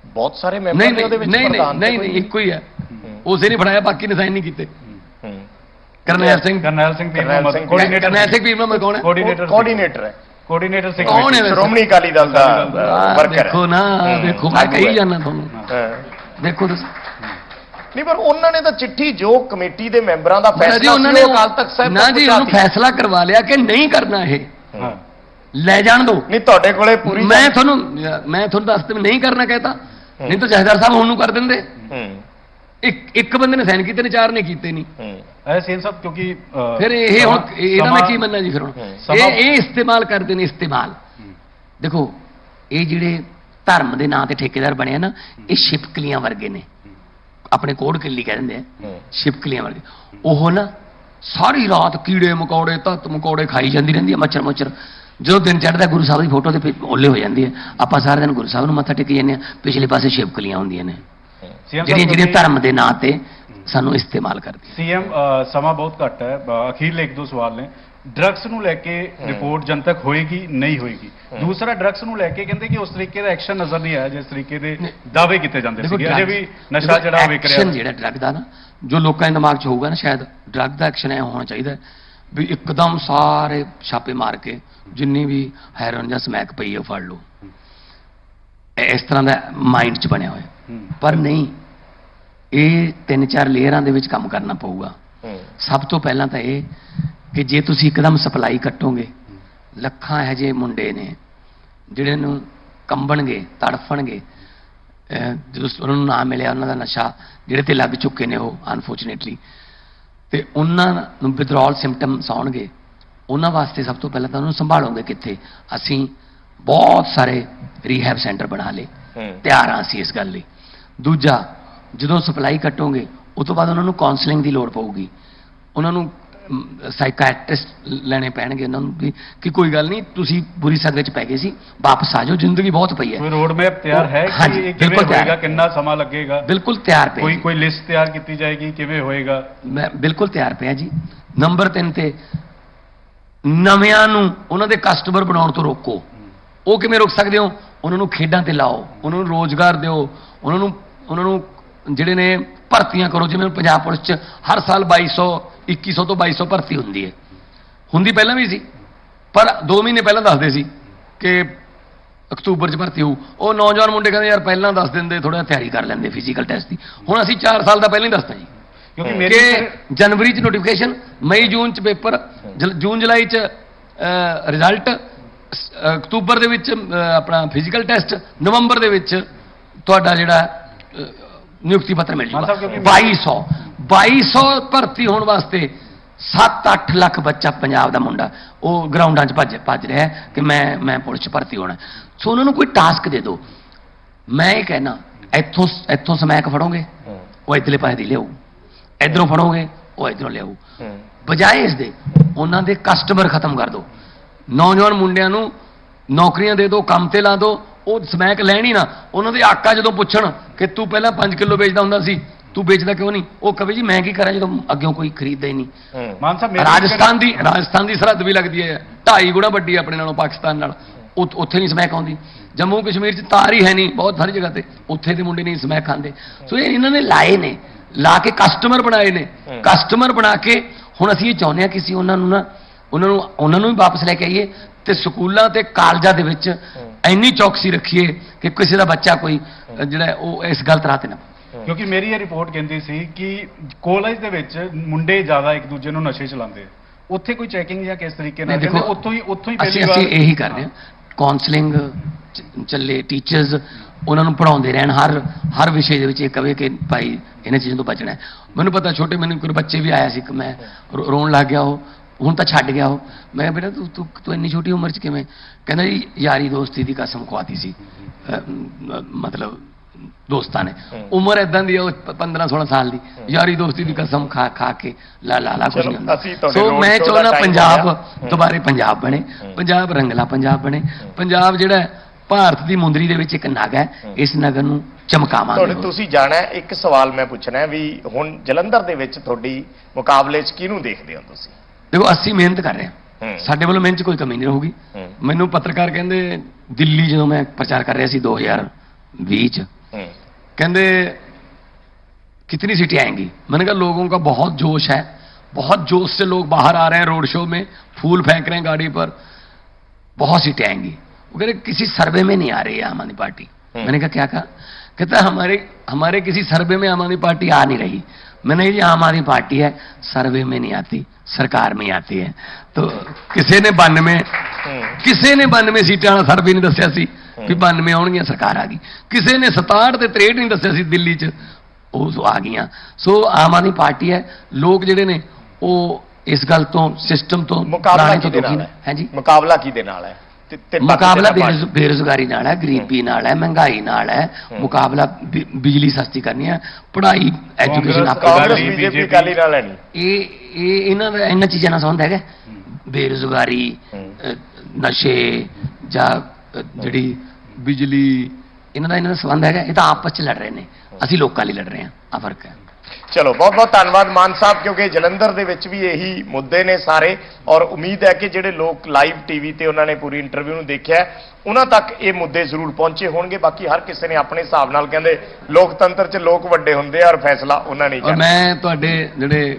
ਬਹੁਤ ਸਾਰੇ ਮੈਂਬਰ ਨੇ ਉਹਦੇ ਵਿੱਚ। ਨਹੀਂ, ਇੱਕੋ ਹੀ ਹੈ। ਉਸੇ ਨੇ ਫੜਾਇਆ, ਬਾਕੀ ਨੇ ਸਾਈਨ ਨਹੀਂ ਕੀਤੇ। ਕਰਨੈਲ ਸਿੰਘ ਪੀਰ ਮੁਹੰਮਦ ਕੌਣ ਹੈ? ਕੋਆਰਡੀਨੇਟਰ ਹੈ। ਕੋਆਰਡੀਨੇਟਰ ਸਿੰਘ ਕੌਣ ਹੈ? ਸ਼੍ਰੋਮਣੀ ਅਕਾਲੀ ਦਲ ਦਾ ਵਰਕਰ ਹੈ। ਦੇਖੋ ਨਾ, ਦੇਖੋ ਮੈਂ ਕਹੀ ਜਾਂਦਾ ਤੁਹਾਨੂੰ, ਦੇਖੋ ਤੁਸੀਂ। ਨਹੀਂ, ਪਰ ਉਹਨਾਂ ਨੇ ਤਾਂ ਚਿੱਠੀ ਜੋ ਕਮੇਟੀ ਦੇ ਮੈਂਬਰਾਂ ਦਾ ਫੈਸਲਾ ਸੀ ਉਹਨਾਂ ਨੇ ਉਹ ਅਕਾਲ ਤਖਤ ਸਾਹਿਬ ਨਾ ਜੀ ਉਹਨੂੰ ਫੈਸਲਾ ਕਰਵਾ ਲਿਆ ਕਿ ਨਹੀਂ ਕਰਨਾ, ਇਹ ਲੈ ਜਾਣ ਦਿਓ। ਨਹੀਂ, ਤੁਹਾਡੇ ਕੋਲੇ ਪੂਰੀ ਮੈਂ ਤੁਹਾਨੂੰ ਦੱਸਦਾ ਨਹੀਂ ਕਰਨਾ ਕਹਿਤਾ, ਨਹੀਂ ਤਾਂ ਜਥੇਦਾਰ ਸਾਹਿਬ ਹੁਣ ਨੂੰ ਕਰ ਦਿੰਦੇ। ਇੱਕ ਬੰਦੇ ਨੇ ਸਾਈਨ ਕੀਤੇ ਨੇ, 4 ਨੇ ਕੀਤੇ ਨਹੀਂ। ਐਸੇ ਸਭ ਕਿਉਂਕਿ ਫਿਰ ਇਹ ਹੁਣ ਇਹਦਾ ਮੈਂ ਕੀ ਮੰਨਣਾ ਜੀ? ਫਿਰ ਹੁਣ ਇਹ ਇਸਤੇਮਾਲ ਕਰਦੇ ਨੇ, ਇਸਤੇਮਾਲ। ਦੇਖੋ ਇਹ ਜਿਹੜੇ ਧਰਮ ਦੇ ਨਾਂ ਤੇ ਠੇਕੇਦਾਰ ਬਣੇ ਆ ਨਾ, ਇਹ ਛਿਪਕਲੀਆਂ ਵਰਗੇ ਨੇ, ਆਪਣੇ ਕੋੜ ਕਿੱਲੀ ਕਹਿ ਦਿੰਦੇ ਆ, ਛਿਪਕਲੀਆਂ ਵਰਗੇ। ਉਹ ਨਾ ਸਾਰੀ ਰਾਤ ਕੀੜੇ ਮਕੌੜੇ, ਤੱਤ ਮਕੌੜੇ ਖਾਈ ਜਾਂਦੀ ਰਹਿੰਦੀ ਹੈ, ਮੱਛਰ। ਜਦੋਂ ਦਿਨ ਚੜ੍ਹਦਾ ਗੁਰੂ ਸਾਹਿਬ ਦੀ ਫੋਟੋ ਤੇ ਓਲੇ ਹੋ ਜਾਂਦੀ ਹੈ, ਆਪਾਂ ਸਾਰੇ ਦਿਨ ਗੁਰੂ ਸਾਹਿਬ ਨੂੰ ਮੱਥਾ ਟੇਕੀ ਜਾਂਦੇ ਆ, ਪਿਛਲੇ ਪਾਸੇ ਛਿਪਕਲੀਆਂ ਹੁੰਦੀਆਂ ਨੇ ਜਿਹੜੀਆਂ ਧਰਮ ਦੇ ਨਾਂ ਤੇ ਸਾਨੂੰ ਇਸਤੇਮਾਲ ਕਰਦੇ। ਸੀਐਮ ਸਮਾਂ ਬਹੁਤ ਘੱਟ ਹੈ, ਅਖੀਰਲੇ 1-2 ਸਵਾਲ ਨੇ। ਡਰੱਗਸ ਨੂੰ ਲੈ ਕੇ ਰਿਪੋਰਟ ਜਨਤਕ ਹੋਏਗੀ, ਨਹੀਂ ਹੋਏਗੀ? ਦੂਸਰਾ, ਡਰੱਗਸ ਨੂੰ ਲੈ ਕੇ ਕਹਿੰਦੇ ਕਿ ਉਸ ਤਰੀਕੇ ਦਾ ਐਕਸ਼ਨ ਨਜ਼ਰ ਨਹੀਂ ਆਇਆ ਜਿਸ ਤਰੀਕੇ ਦੇ ਦਾਅਵੇ ਕੀਤੇ ਜਾਂਦੇ ਸੀ। ਅਜੇ ਵੀ ਨਸ਼ਾ ਜਿਹੜਾ ਵਿਕ ਰਿਹਾ, ਜਿਹੜਾ ਡਰੱਗ ਦਾ ਨਾ, ਜੋ ਲੋਕਾਂ ਦੇ ਦਿਮਾਗ 'ਚ ਹੋਊਗਾ ਨਾ, ਸ਼ਾਇਦ ਡਰੱਗ ਦਾ ਐਕਸ਼ਨ ਇਹ ਹੋਣਾ ਚਾਹੀਦਾ ਵੀ ਇੱਕਦਮ ਸਾਰੇ ਛਾਪੇ ਮਾਰ ਕੇ ਜਿੰਨੀ ਵੀ ਹੈਰੋਇਨ ਜਾਂ ਸਮੈਕ ਪਈ ਉਹ ਫੜ ਲਓ। ਇਸ ਤਰ੍ਹਾਂ ਦਾ ਮਾਈਂਡ 'ਚ ਬਣਿਆ ਹੋਇਆ, ਪਰ ਨਹੀਂ, ਇਹ 3-4 ਲੇਅਰਾਂ ਦੇ ਵਿੱਚ ਕੰਮ ਕਰਨਾ ਪਊਗਾ। ਸਭ ਤੋਂ ਪਹਿਲਾਂ ਤਾਂ ਇਹ ਕਿ ਜੇ ਤੁਸੀਂ ਇੱਕਦਮ ਸਪਲਾਈ ਕੱਟੋਗੇ, ਲੱਖਾਂ ਇਹੋ ਜਿਹੇ ਮੁੰਡੇ ਨੇ ਜਿਹੜੇ ਨੂੰ ਕੰਬਣਗੇ, ਤੜਫਣਗੇ ਜਦੋਂ ਉਹਨਾਂ ਨੂੰ ਨਾ ਮਿਲਿਆ ਉਹਨਾਂ ਦਾ ਨਸ਼ਾ, ਜਿਹੜੇ ਤੇ ਲੱਗ ਚੁੱਕੇ ਨੇ ਉਹ ਅਨਫੋਰਚੂਨੇਟਲੀ, ਤੇ ਉਹਨਾਂ ਨੂੰ ਵਿਦਰੋਲ ਸਿੰਪਟਮਸ ਆਉਣਗੇ। ਉਹਨਾਂ ਵਾਸਤੇ ਸਭ ਤੋਂ ਪਹਿਲਾਂ ਤਾਂ ਉਹਨੂੰ ਸੰਭਾਲੋਗੇ ਕਿੱਥੇ? ਅਸੀਂ ਬਹੁਤ ਸਾਰੇ ਰੀਹੈਬ ਸੈਂਟਰ ਬਣਾ ਲਏ, ਤਿਆਰ ਹਾਂ ਅਸੀਂ ਇਸ ਗੱਲ ਲਈ। ਦੂਜਾ, ਜਦੋਂ ਸਪਲਾਈ ਕੱਟੋਗੇ ਉਸ ਤੋਂ ਬਾਅਦ ਉਹਨਾਂ ਨੂੰ ਕਾਉਂਸਲਿੰਗ ਦੀ ਲੋੜ ਪਊਗੀ, ਉਹਨਾਂ ਨੂੰ ਸਾਈਕੈਟ੍ਰਿਸਟ ਲੈਣੇ ਪੈਣਗੇ, ਉਹਨਾਂ ਨੂੰ ਵੀ ਕਿ ਕੋਈ ਗੱਲ ਨਹੀਂ, ਤੁਸੀਂ ਬੁਰੀ ਸੰਗਤ ਵਿੱਚ ਪੈ ਗਏ ਸੀ, ਵਾਪਸ ਆ ਜਾਓ, ਜ਼ਿੰਦਗੀ ਬਹੁਤ ਪਈ ਹੈ। ਕੋਈ ਰੋਡ ਮੈਪ ਤਿਆਰ ਹੈ ਕਿ ਇਹ ਕਿਵੇਂ ਹੋਏਗਾ, ਕਿੰਨਾ ਸਮਾਂ ਲੱਗੇਗਾ? ਬਿਲਕੁਲ ਤਿਆਰ ਪਿਆ। ਕੋਈ ਲਿਸਟ ਤਿਆਰ ਕੀਤੀ ਜਾਏਗੀ, ਕਿਵੇਂ ਹੋਏਗਾ? ਮੈਂ ਬਿਲਕੁਲ ਤਿਆਰ ਪਿਆ ਜੀ। ਨੰਬਰ 3 ਤੇ ਨਵਿਆਂ ਨੂੰ ਉਹਨਾਂ ਦੇ ਕਸਟਮਰ ਬਣਾਉਣ ਤੋਂ ਰੋਕੋ। ਉਹ ਕਿਵੇਂ ਰੋਕ ਸਕਦੇ ਹੋ? ਉਹਨਾਂ ਨੂੰ ਖੇਡਾਂ ਤੇ ਲਾਓ, ਉਹਨਾਂ ਨੂੰ ਰੋਜ਼ਗਾਰ ਦਿਓ, ਉਹਨਾਂ ਨੂੰ ਜਿਹੜੇ ਨੇ ਭਰਤੀਆਂ ਕਰੋ। ਜਿਵੇਂ ਪੰਜਾਬ ਪੁਲਿਸ 'ਚ ਹਰ ਸਾਲ 2100 ਤੋਂ 2200 ਭਰਤੀ ਹੁੰਦੀ ਪਹਿਲਾਂ ਵੀ ਸੀ, ਪਰ 2 ਮਹੀਨੇ ਪਹਿਲਾਂ ਦੱਸਦੇ ਸੀ ਕਿ ਅਕਤੂਬਰ 'ਚ ਭਰਤੀ ਹੋਊ। ਉਹ ਨੌਜਵਾਨ ਮੁੰਡੇ ਕਹਿੰਦੇ ਯਾਰ ਪਹਿਲਾਂ ਦੱਸ ਦਿੰਦੇ, ਥੋੜਾ ਤਿਆਰੀ ਕਰ ਲੈਂਦੇ ਫਿਜ਼ੀਕਲ ਟੈਸਟ ਦੀ। ਹੁਣ ਅਸੀਂ 4 ਸਾਲ ਦਾ ਪਹਿਲਾਂ ਹੀ ਦੱਸਤਾ ਜੀ, ਕਿਉਂਕਿ ਜਨਵਰੀ 'ਚ ਨੋਟੀਫਿਕੇਸ਼ਨ, ਮਈ ਜੂਨ 'ਚ ਪੇਪਰ, ਜੂਨ ਜੁਲਾਈ 'ਚ ਰਿਜ਼ਲਟ, ਅਕਤੂਬਰ ਦੇ ਵਿੱਚ ਆਪਣਾ ਫਿਜ਼ੀਕਲ ਟੈਸਟ, ਨਵੰਬਰ ਦੇ ਵਿੱਚ ਤੁਹਾਡਾ ਜਿਹੜਾ ਨਿਯੁਕਤੀ ਪੱਤਰ ਮਿਲ ਜਾਊਗਾ। 2200 ਭਰਤੀ ਹੋਣ ਵਾਸਤੇ 7-8 ਲੱਖ ਬੱਚਾ ਪੰਜਾਬ ਦਾ ਮੁੰਡਾ ਉਹ ਗਰਾਊਂਡਾਂ 'ਚ ਭੱਜ ਰਿਹਾ ਕਿ ਮੈਂ ਪੁਲਿਸ 'ਚ ਭਰਤੀ ਹੋਣਾ। ਸੋ ਉਹਨਾਂ ਨੂੰ ਕੋਈ ਟਾਸਕ ਦੇ ਦਿਓ। ਮੈਂ ਇਹ ਕਹਿਣਾ, ਇੱਥੋਂ ਸਮੈਕ ਫੜੋਗੇ ਉਹ ਇੱਧਰਲੇ ਪਾਸੇ ਦੀ ਲਿਆਊ, ਇੱਧਰੋਂ ਫੜੋਗੇ ਉਹ ਇੱਧਰੋਂ ਲਿਆਊ। ਬਜਾਏ ਇਸ ਦੇ ਉਹਨਾਂ ਦੇ ਕਸਟਮਰ ਖਤਮ ਕਰ ਦਿਓ। ਨੌਜਵਾਨ ਮੁੰਡਿਆਂ ਨੂੰ ਨੌਕਰੀਆਂ ਦੇ ਦਿਓ, ਕੰਮ ਤੇ ਲਾ ਦਿਓ। ਉਹ ਸਮੈਕ ਲੈਣ ਹੀ ਨਾ। ਉਹਨਾਂ ਦੇ ਆਕਾ ਜਦੋਂ ਪੁੱਛਣ ਕਿ ਤੂੰ ਪਹਿਲਾਂ 5 ਕਿਲੋ ਵੇਚਦਾ ਹੁੰਦਾ ਸੀ, ਤੂੰ ਵੇਚਦਾ ਕਿਉਂ ਨਹੀਂ? ਉਹ ਕਹੇ ਜੀ ਮੈਂ ਕੀ ਕਰਾਂ ਜਦੋਂ ਅੱਗਿਓਂ ਕੋਈ ਖਰੀਦਦਾ ਹੀ ਨਹੀਂ। ਮਾਨ ਸਾਹਿਬ, ਰਾਜਸਥਾਨ ਦੀ ਸਰਹੱਦ ਵੀ ਲੱਗਦੀ ਹੈ 2.5 ਗੁਣਾ ਵੱਡੀ ਆਪਣੇ ਨਾਲੋਂ ਪਾਕਿਸਤਾਨ ਨਾਲ। ਉੱਥੇ ਨਹੀਂ ਸਮੈਕ ਆਉਂਦੀ। ਜੰਮੂ ਕਸ਼ਮੀਰ 'ਚ ਤਾਰ ਹੀ ਹੈ ਨਹੀਂ, ਬਹੁਤ ਸਾਰੀ ਜਗ੍ਹਾ ਤੇ ਉੱਥੇ ਦੇ ਮੁੰਡੇ ਨਹੀਂ ਸਮੈਕ ਖਾਂਦੇ। ਸੋ ਇਹ ਇਹਨਾਂ ਨੇ ਲਾਏ ਨੇ, ਲਾ ਕੇ ਕਸਟਮਰ ਬਣਾਏ ਨੇ। ਕਸਟਮਰ ਬਣਾ ਕੇ ਹੁਣ ਅਸੀਂ ਇਹ ਚਾਹੁੰਦੇ ਹਾਂ ਕਿ ਅਸੀਂ ਉਹਨਾਂ ਨੂੰ ਵੀ ਵਾਪਸ ਲੈ ਕੇ ਆਈਏ ਤੇ ਸਕੂਲਾਂ ਤੇ ਕਾਲਜਾਂ ਦੇ ਵਿੱਚ ਇੰਨੀ ਚੌਕਸੀ ਰੱਖੀਏ ਕਿ ਕਿਸੇ ਦਾ ਬੱਚਾ ਕੋਈ ਜਿਹੜਾ ਉਹ ਇਸ ਗਲਤ ਰਾਹ ਤੇ ਨਾ। ਕਿਉਂਕਿ ਮੇਰੀ ਇਹ ਰਿਪੋਰਟ ਕਹਿੰਦੀ ਸੀ ਕਿ ਕਾਲਜ ਦੇ ਵਿੱਚ ਮੁੰਡੇ ਜ਼ਿਆਦਾ ਇੱਕ ਦੂਜੇ ਨੂੰ ਨਸ਼ੇ ਚਲਾਉਂਦੇ, ਉੱਥੇ ਕੋਈ ਚੈਕਿੰਗ ਜਾਂ ਕਿਸ ਤਰੀਕੇ ਨਹੀਂ, ਨਾਲ ਦੇਖੋ, ਕਹਿੰਦੇ ਉੱਥੋਂ ਹੀ ਪਹਿਲੀ ਅਸੀਂ ਵਾਰ ਇਹੀ ਕਰਦੇ ਹਾਂ, ਕਾਉਂਸਲਿੰਗ ਚੱਲੇ, ਟੀਚਰਸ ਉਹਨਾਂ ਨੂੰ ਪੜਾਉਂਦੇ ਰਹਿਣ, ਹਰ ਵਿਸ਼ੇ ਦੇ ਵਿੱਚ ਇਹ ਕਵੇ ਕਿ ਭਾਈ ਇਹਨਾਂ ਚੀਜ਼ਾਂ ਤੋਂ ਬਚਣਾ ਹੈ। ਮੈਨੂੰ ਪਤਾ, ਛੋਟੇ ਮੈਨੂੰ ਕੋਈ ਬੱਚੇ ਵੀ ਆਇਆ ਸੀ ਕਿ ਮੈਂ ਰੋਣ ਲੱਗ ਗਿਆ, ਉਹ ਹੁਣ ਤਾਂ ਛੱਡ ਗਿਆ ਉਹ। ਮੈਂ ਕਿਹਾ ਬੇਟਾ ਤੂੰ ਇੰਨੀ ਛੋਟੀ ਉਮਰ 'ਚ ਕਿਵੇਂ? ਕਹਿੰਦਾ ਜੀ ਯਾਰੀ ਦੋਸਤੀ ਦੀ ਕਸਮ ਖਵਾਤੀ ਸੀ, ਮਤਲਬ ਦੋਸਤਾਂ ਨੇ। ਉਮਰ ਇਦਾਂ ਦੀ ਆ, ਉਹ 15-16 ਸਾਲ ਦੀ, ਯਾਰੀ ਦੋਸਤੀ ਦੀ ਕਸਮ ਖਾ ਕੇ ਲਾ ਕੁਝ ਨਹੀਂ ਹੁੰਦਾ। ਅਸੀਂ ਤੁਹਾਡੇ ਸੋ road ਮੈਂ show ਦਾ ਚਾਹੁੰਦਾ time ਪੰਜਾਬ ਹੋਇਆ। ਦੁਬਾਰੇ ਪੰਜਾਬ ਬਣੇ, ਪੰਜਾਬ ਰੰਗਲਾ ਪੰਜਾਬ ਬਣੇ। ਪੰਜਾਬ ਜਿਹੜਾ ਹੈ, ਭਾਰਤ ਦੀ ਮੁੰਦਰੀ ਦੇ ਵਿੱਚ ਇੱਕ ਨਗ ਹੈ, ਇਸ ਨਗਰ ਨੂੰ ਚਮਕਾਵਾਂਗੇ। ਤੁਸੀਂ ਜਾਣਾ ਹੈ, ਇੱਕ ਸਵਾਲ ਮੈਂ ਪੁੱਛਣਾ ਹੈ ਵੀ ਹੁਣ ਜਲੰਧਰ ਦੇ ਵਿੱਚ ਤੁਹਾਡੀ ਮੁਕਾਬਲੇ 'ਚ ਕਿਹਨੂੰ ਦੇਖਦੇ ਹੋ ਤੁਸੀਂ? ਦੇਖੋ, ਅਸੀਂ ਮਿਹਨਤ ਕਰ ਰਹੇ ਹਾਂ, ਸਾਡੇ ਵੱਲੋਂ ਮਿਹਨਤ 'ਚ ਕੋਈ ਕਮੀ ਨਹੀਂ ਰਹੂਗੀ। ਮੈਨੂੰ ਪੱਤਰਕਾਰ ਕਹਿੰਦੇ, ਦਿੱਲੀ ਜਦੋਂ ਮੈਂ ਪ੍ਰਚਾਰ ਕਰ ਰਿਹਾ ਸੀ 2020 ਚ, कहते कितनी सीटें आएंगी? मैंने कहा लोगों का बहुत जोश है, बहुत जोश से लोग बाहर आ रहे हैं, रोड शो में फूल फेंक रहे हैं गाड़ी पर, बहुत सीटें आएंगी। वो कह रहे किसी सर्वे में नहीं आ रही है आम आदमी पार्टी। मैंने कहा क्या कहा? कहता हमारे किसी सर्वे में आम आदमी पार्टी आ नहीं रही। मैंने कहा ये आम आदमी पार्टी है, सर्वे में नहीं आती, सरकार में आती है। तो किसी ने 92 सीटें वाला सर्वे नहीं दसिया सी भी 92 आउणगियां, सरकार आ गई। किसी ने 67 ते 63 नहीं दसिया सी दिल्ली च, ਉਹ ਆ ਗਈਆਂ। ਸੋ ਆਮ ਆਦਮੀ ਪਾਰਟੀ ਹੈ। ਲੋਕ ਜਿਹੜੇ ਨੇ ਉਹ ਇਸ ਗੱਲ ਤੋਂ, ਸਿਸਟਮ ਤੋਂ, ਮੁਕਾਬਲਾ ਕਿਹਦੇ ਨਾਲ ਹੈ? ਹਾਂਜੀ, ਮੁਕਾਬਲਾ ਕਿਹਦੇ ਨਾਲ ਹੈ? ਮੁਕਾਬਲਾ ਬੇਰੁਜ਼ਗਾਰੀ ਨਾਲ ਹੈ, ਗਰੀਬੀ ਨਾਲ ਹੈ, ਮਹਿੰਗਾਈ ਨਾਲ ਹੈ। ਮੁਕਾਬਲਾ ਬਿਜਲੀ ਸਸਤੀ ਕਰਨੀ ਹੈ, ਪੜ੍ਹਾਈ, ਐਜੂਕੇਸ਼ਨ। ਕਾਂਗਰਸ ਬੀਜੇਪੀ ਅਕਾਲੀ ਨਾਲ ਹੈ ਨਹੀਂ, ਇਹ ਇਹਨਾਂ ਚੀਜ਼ਾਂ ਨਾਲ ਸੰਬੰਧ ਹੈਗਾ। ਬੇਰੁਜ਼ਗਾਰੀ, ਨਸ਼ੇ ਜਾਂ ਜਿਹੜੀ ਬਿਜਲੀ, ਇਹਨਾਂ ਦਾ ਸੰਬੰਧ ਹੈਗਾ। ਇਹ ਤਾਂ ਆਪਸ ਚ ਲੜ ਰਹੇ ਨੇ, ਅਸੀਂ ਲੋਕਾਂ ਲਈ ਲੜ ਰਹੇ ਹਾਂ, ਆ ਫਰਕ ਹੈ। ਚਲੋ, ਬਹੁਤ ਬਹੁਤ ਧੰਨਵਾਦ ਮਾਨ ਸਾਹਿਬ, ਕਿਉਂਕਿ ਜਲੰਧਰ ਦੇ ਵਿੱਚ ਵੀ ਇਹੀ ਮੁੱਦੇ ਨੇ ਸਾਰੇ, ਔਰ ਉਮੀਦ ਹੈ ਕਿ ਜਿਹੜੇ ਲੋਕ ਲਾਈਵ ਟੀਵੀ ਤੇ ਉਹਨਾਂ ਨੇ ਪੂਰੀ ਇੰਟਰਵਿਊ ਨੂੰ ਦੇਖਿਆ, ਉਹਨਾਂ ਤੱਕ ਇਹ ਮੁੱਦੇ ਜ਼ਰੂਰ ਪਹੁੰਚੇ ਹੋਣਗੇ। ਬਾਕੀ ਹਰ ਕਿਸੇ ਨੇ ਆਪਣੇ ਹਿਸਾਬ ਨਾਲ, ਕਹਿੰਦੇ ਲੋਕਤੰਤਰ 'ਚ ਲੋਕ ਵੱਡੇ ਹੁੰਦੇ ਆ ਔਰ ਫੈਸਲਾ ਉਹਨਾਂ ਨੇ ਕਰਨਾ। ਮੈਂ ਤੁਹਾਡੇ ਜਿਹੜੇ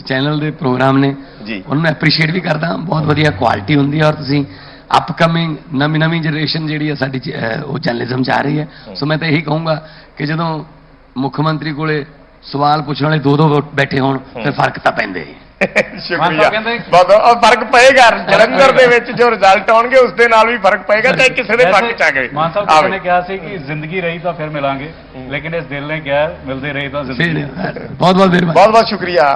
ਚੈਨਲ ਦੇ ਪ੍ਰੋਗਰਾਮ ਨੇ ਜੀ, ਉਹਨਾਂ ਨੂੰ ਐਪਰੀਸ਼ੀਏਟ ਵੀ ਕਰਦਾ, ਬਹੁਤ ਵਧੀਆ ਕੁਆਲਿਟੀ ਹੁੰਦੀ ਹੈ। ਔਰ ਤੁਸੀਂ ਅਪਕਮਿੰਗ ਨਵੀਂ ਜਨਰੇਸ਼ਨ ਜਿਹੜੀ ਹੈ ਸਾਡੀ ਉਹ ਜਰਨਲਿਜ਼ਮ 'ਚ ਆ ਰਹੀ ਹੈ। ਸੋ ਮੈਂ ਤਾਂ ਇਹੀ ਕਹੂੰਗਾ ਕਿ ਜਦੋਂ ਮੁੱਖ ਮੰਤਰੀ ਕੋਲੇ ਸਵਾਲ ਪੁੱਛਣ ਵਾਲੇ ਦੋ ਬੈਠੇ ਹੋਣ, ਫਿਰ ਫਰਕ ਤਾਂ ਪੈਂਦੇ ਹੀ। ਸ਼ੁਕਰੀਆ, ਬਹੁਤ ਫਰਕ ਪਏਗਾ। ਜਲੰਧਰ ਦੇ ਵਿੱਚ ਜੋ ਰਿਜ਼ਲਟ ਆਉਣਗੇ ਉਸ ਦੇ ਨਾਲ ਵੀ ਫਰਕ ਪਏਗਾ, ਚਾਹੇ ਕਿਸੇ ਦੇ ਪੱਖ 'ਚ ਆ ਗਏ। ਮਾਨ ਸਾਹਿਬ ਨੇ ਕਿਹਾ ਸੀ ਕਿ ਜ਼ਿੰਦਗੀ ਰਹੀ ਤਾਂ ਫਿਰ ਮਿਲਾਂਗੇ, ਲੇਕਿਨ ਇਸ ਦਿਲ ਨੇ ਕਿਹਾ ਮਿਲਦੇ ਰਹੇ ਤਾਂ ਜ਼ਿੰਦਗੀ। ਬਹੁਤ ਮਿਹਰਬਾਨੀ, ਬਹੁਤ ਸ਼ੁਕਰੀਆ।